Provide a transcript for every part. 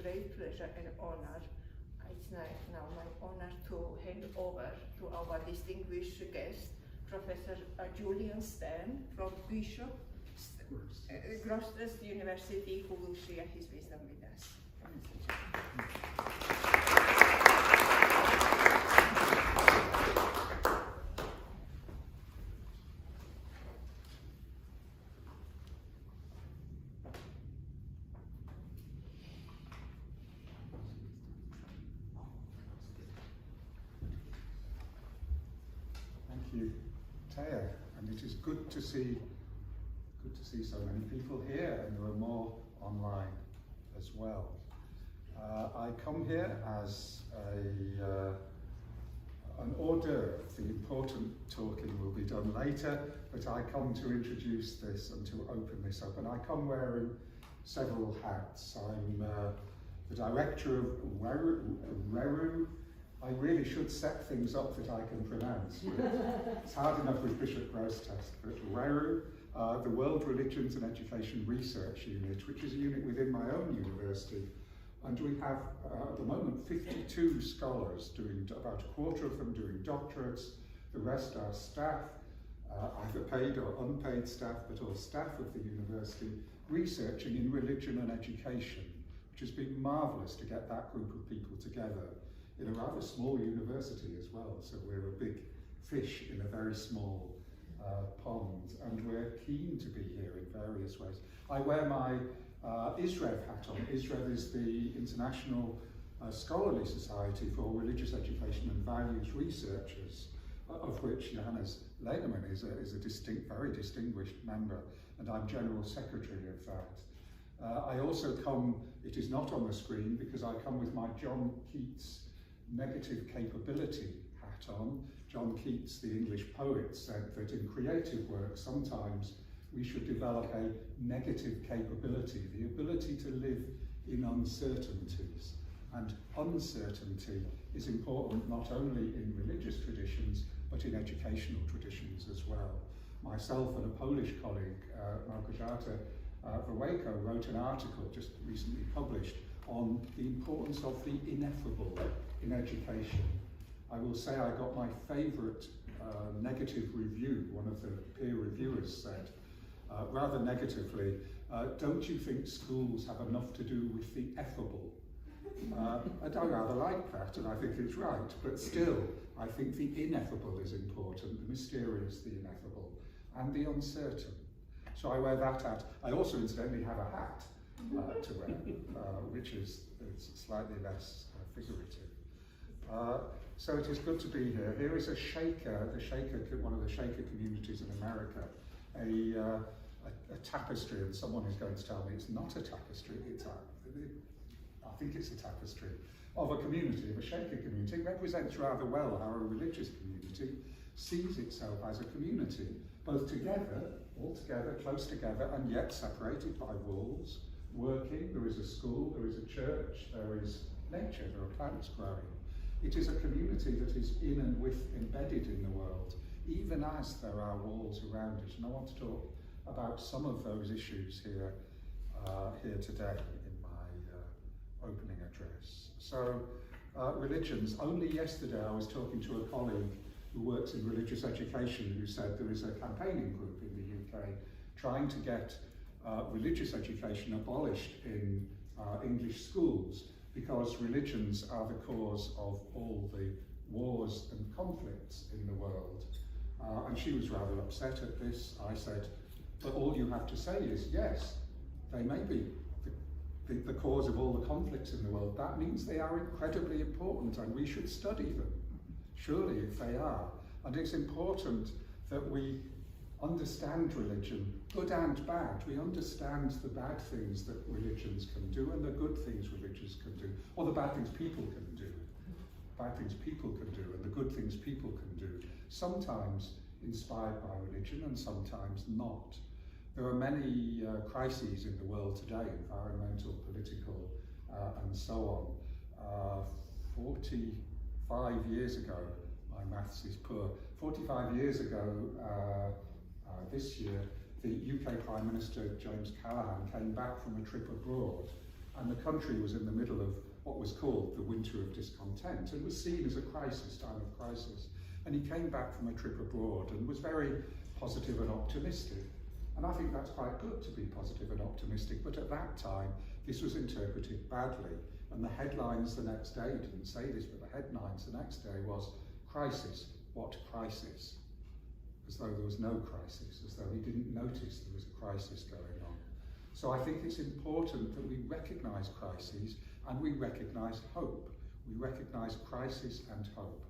great pleasure and honor. It's now my honor to hand over to our distinguished guest, Professor Julian from Bishop Grosseteste University, who will share his wisdom with us. Thank you, Taya, and it is good to see so many people here, and there are more online as well. I come here as an hors d'oeuvre. The important talking will be done later, but I come to introduce this and to open this up, and I come wearing several hats. I'm the director of Weru. I really should set things up that I can pronounce. It's hard enough with Bishop Grosseteste, but Weru, the World Religions and Education Research Unit, which is a unit within my own university. And we have, at the moment, 52 scholars, doing about a quarter of them doing doctorates. The rest are staff, either paid or unpaid staff, but all staff of the university, researching in religion and education, which has been marvellous to get that group of people together in a rather small university as well. So we're a big fish in a very small pond, and we're keen to be here in various ways. I wear my ISREV hat on. ISREV is the International Scholarly Society for Religious Education and Values Researchers, of which Johannes Lähnemann is a very distinguished member, and I'm General Secretary of that. I also come, it is not on the screen, because I come with my John Keats negative capability hat on. John Keats, the English poet, said that in creative work sometimes we should develop a negative capability, the ability to live in uncertainties. And uncertainty is important not only in religious traditions, but in educational traditions as well. Myself and a Polish colleague, Małgorzata Wawejko, wrote an article just recently published on the importance of the ineffable in education. I will say I got my favourite negative review. One of the peer reviewers said, rather negatively, don't you think schools have enough to do with the effable? And I rather like that, and I think it's right, but still, I think the ineffable is important, the mysterious, the ineffable, and the uncertain. So I wear that hat. I also incidentally have a hat to wear, which is slightly less figurative. So it is good to be here. Here is a Shaker, one of the Shaker communities in America, a tapestry, and someone is going to tell me it's not a tapestry, I think it's a tapestry of a community, of a Shaker community. It represents rather well how a religious community sees itself as a community, both together, all together, close together, and yet separated by walls, working. There is a school, there is a church, there is nature, there are plants growing. It is a community that is in and with, embedded in the world, even as there are walls around it. And I want to talk about some of those issues here today in my opening address. So, religions. Only yesterday I was talking to a colleague who works in religious education who said there is a campaigning group in the UK trying to get religious education abolished in English schools, because religions are the cause of all the wars and conflicts in the world. And she was rather upset at this. I said, but all you have to say is, yes, they may be the cause of all the conflicts in the world. That means they are incredibly important and we should study them, surely, if they are. And it's important that we understand religion, good and bad. We understand the bad things that religions can do and the good things religions can do, or the bad things people can do. Bad things people can do and the good things people can do, sometimes inspired by religion and sometimes not. There are many crises in the world today, environmental, political, and so on. 45 years ago, my maths is poor, 45 years ago this year, the UK Prime Minister James Callaghan came back from a trip abroad And the country was in the middle of what was called the winter of discontent and was seen as a crisis, time of crisis. And he came back from a trip abroad and was very positive and optimistic. And I think that's quite good to be positive and optimistic, but at that time, this was interpreted badly. And the headlines the next day didn't say this, but the headlines the next day was, crisis, what crisis? As though there was no crisis, as though he didn't notice there was a crisis going on. So I think it's important that we recognise crises and we recognise hope. We recognise crisis and hope.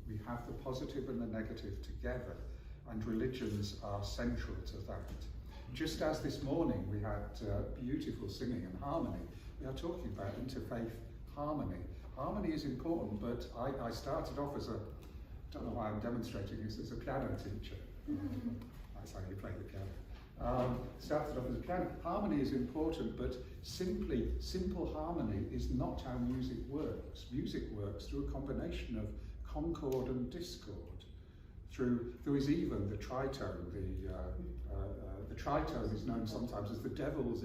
We have the positive and the negative together, and religions are central to that. Just as this morning we had beautiful singing and harmony, we are talking about interfaith harmony. Harmony is important, but I started off as a, I don't know why I'm demonstrating this, as a piano teacher. That's how you play the piano. Started off as a piano. Harmony is important, but simple harmony is not how music works. Music works through a combination of concord and discord. There is even the tritone. The tritone is known sometimes as the devil's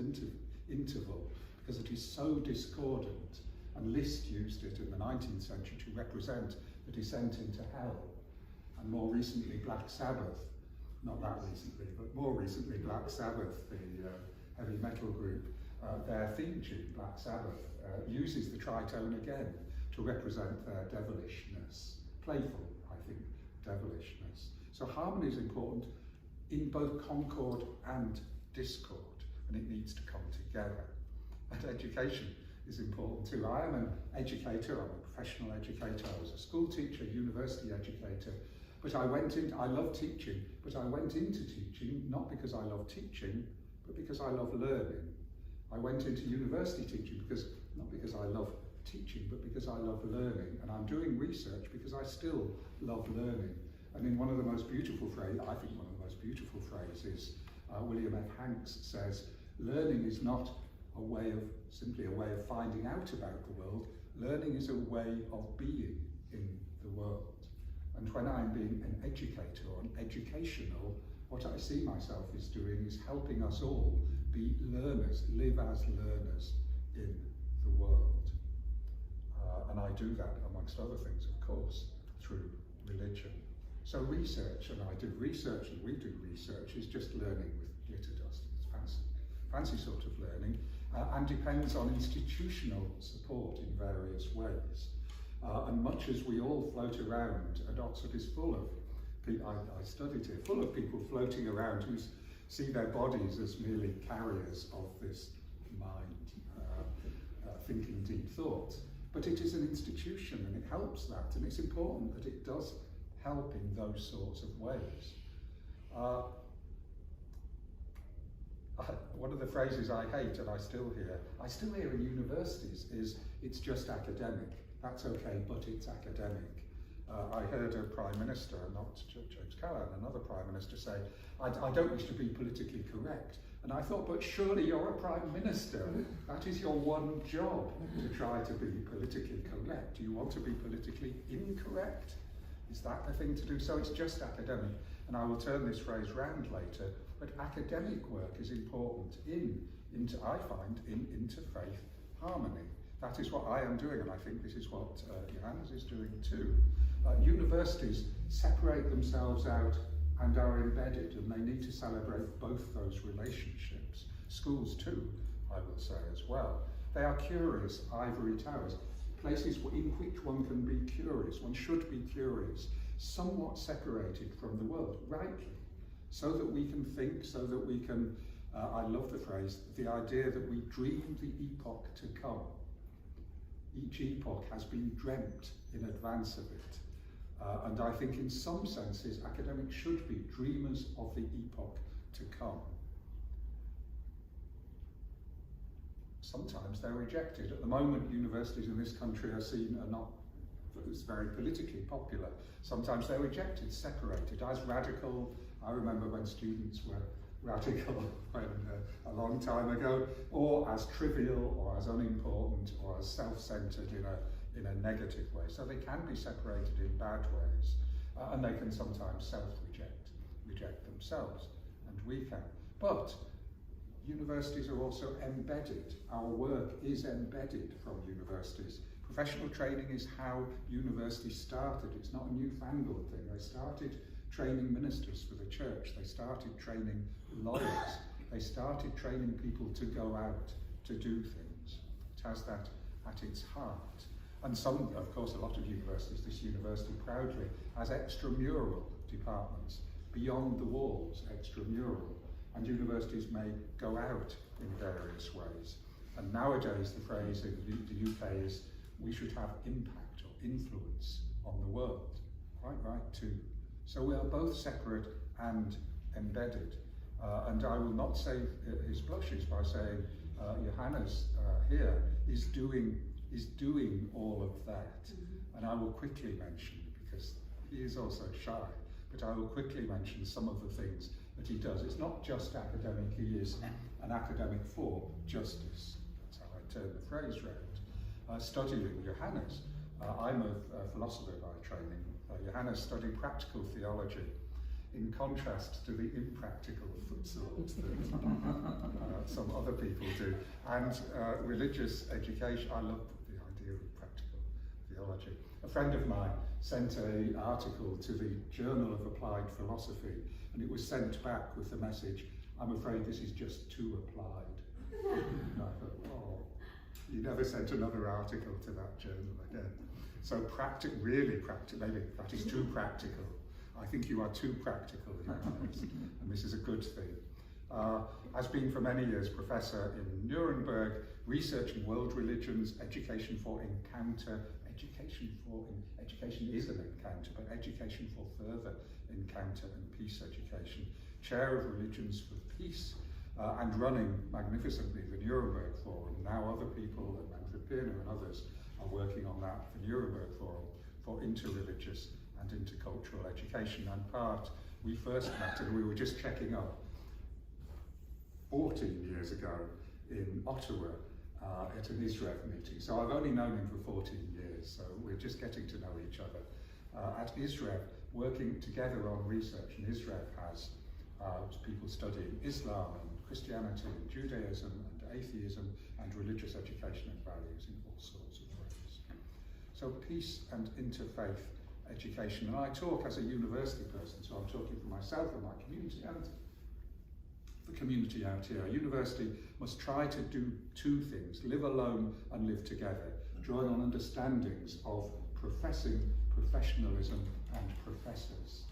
interval, because it is so discordant. And Liszt used it in the 19th century to represent the descent into hell. And more recently, Black Sabbath, not that recently, but more recently, Black Sabbath, the heavy metal group, their theme tune, Black Sabbath, uses the tritone again to represent their devilishness, playful, I think, devilishness. So harmony is important in both concord and discord, and it needs to come together. And education is important too. I am an educator, I'm a professional educator, I was a school teacher, university educator, but I love teaching, but I went into teaching not because I love teaching, but because I love learning. I went into university teaching not because I love teaching, but because I love learning, and I'm doing research because I still love learning. And in one of the most beautiful phrases, I think one of the most beautiful phrases, William F. Hanks says, learning is not simply a way of finding out about the world. Learning is a way of being in the world. And when I'm being an educator or an educational, what I see myself is doing is helping us all be learners, live as learners in the world. And I do that, amongst other things, of course, through religion. So research, and I do research, and we do research, is just learning with glitter dust. It's fancy sort of learning, and depends on institutional support in various ways. And much as we all float around, and Oxford is full of people, I studied here, full of people floating around who see their bodies as merely carriers of this mind, thinking deep thoughts. But it is an institution, and it helps that, and it's important that it does help in those sorts of ways. One of the phrases I hate, and I still hear in universities, is it's just academic. That's okay, but it's academic. I heard a Prime Minister, not James Callaghan, another Prime Minister say, I don't wish to be politically correct. And I thought, but surely you're a Prime Minister. That is your one job, to try to be politically correct. Do you want to be politically incorrect? Is that the thing to do? So it's just academic. And I will turn this phrase round later, but academic work is important I find, in interfaith harmony. That is what I am doing, and I think this is what Johannes is doing too. Universities separate themselves out and are embedded, and they need to celebrate both those relationships. Schools too, I will say as well. They are curious ivory towers, places in which one can be curious, one should be curious, somewhat separated from the world, rightly, so that we can think, so that we can, I love the phrase, the idea that we dream the epoch to come. Each epoch has been dreamt in advance of it. And I think in some senses, academics should be dreamers of the epoch to come. Sometimes they're rejected. At the moment, universities in this country are not as very politically popular. Sometimes they're rejected, separated, as radical. I remember when students were radical a long time ago, or as trivial, or as unimportant, or as self-centered in a negative way. So they can be separated in bad ways, and they can sometimes reject themselves, and we can. But universities are also embedded. Our work is embedded from universities. Professional training is how universities started. It's not a newfangled thing. They started training ministers for the church. They started training lawyers. They started training people to go out to do things. It has that at its heart. And some, of course, a lot of universities, this university proudly has extramural departments, beyond the walls, extramural. And universities may go out in various ways. And nowadays the phrase in the UK is, we should have impact or influence on the world. Quite right too. So we are both separate and embedded. And I will not save his blushes by saying Johannes here is doing all of that. And I will quickly mention, because he is also shy, but I will quickly mention some of the things that he does. It's not just academic, he is an academic for justice. That's how I turn the phrase round. Studying Johannes, I'm a philosopher by training. Johannes studied practical theology, in contrast to the impractical sort that some other people do. And religious education, I love the idea of practical theology. A friend of mine sent an article to the Journal of Applied Philosophy, and it was sent back with the message, I'm afraid this is just too applied. And I thought, oh, you never sent another article to that journal again. So really practical, maybe that is too practical. I think you are too practical, and this is a good thing. Has been for many years professor in Nuremberg, researching world religions, education for encounter, education is an encounter, but education for further encounter and peace education, chair of religions for peace, and running magnificently the Nuremberg Forum. Now other people, Manfred Pirner and others, are working on that, the Nuremberg Forum, for interreligious and intercultural education. And we first met, and we were just checking up 14 years ago in Ottawa at an ISREV meeting. So I've only known him for 14 years, so we're just getting to know each other. At ISREV, working together on research, and ISREV has people studying Islam and Christianity and Judaism and atheism and religious education and values in all sorts of ways. So peace and interfaith education, and I talk as a university person, so I'm talking for myself and my community and the community out here. A university must try to do two things: live alone and live together, drawing on understandings of professing, professionalism and professors.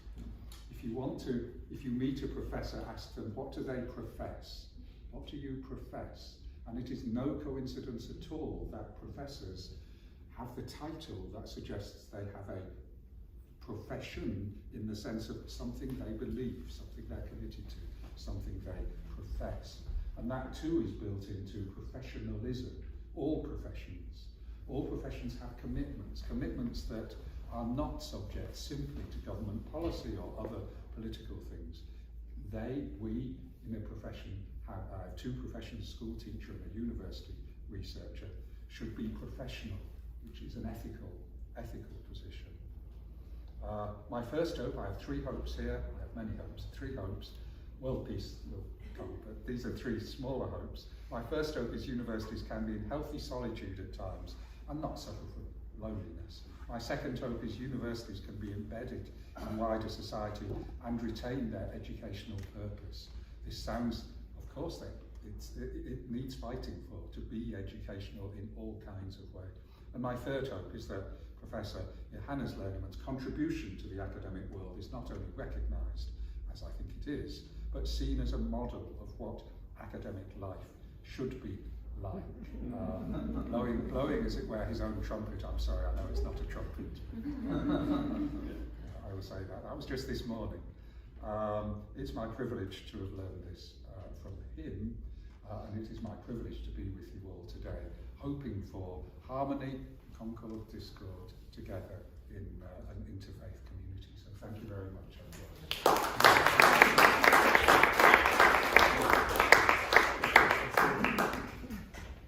If you meet a professor, ask them, what do they profess? What do you profess? And it is no coincidence at all that professors have the title that suggests they have a profession in the sense of something they believe, something they're committed to, something they profess. And that too is built into professionalism. All professions have commitments that are not subject simply to government policy or other political things. We in a profession, I have two professions, school teacher and a university researcher, should be professional, which is an ethical position. My first hope, I have three hopes here, I have many hopes, three hopes. World peace will come, but these are three smaller hopes. My first hope is universities can be in healthy solitude at times and not suffer from loneliness. My second hope is universities can be embedded in wider society and retain their educational purpose. This sounds, of course, it needs fighting for, to be educational in all kinds of ways. And my third hope is that Professor Johannes Lähnemann's contribution to the academic world is not only recognised, as I think it is, but seen as a model of what academic life should be like. Blowing, as it were, his own trumpet. I'm sorry, I know it's not a trumpet. I will say that. That was just this morning. It's my privilege to have learned this from him, and it is my privilege to be with you all today, hoping for harmony, concord, discord together in an interfaith community. So thank you very much, everyone.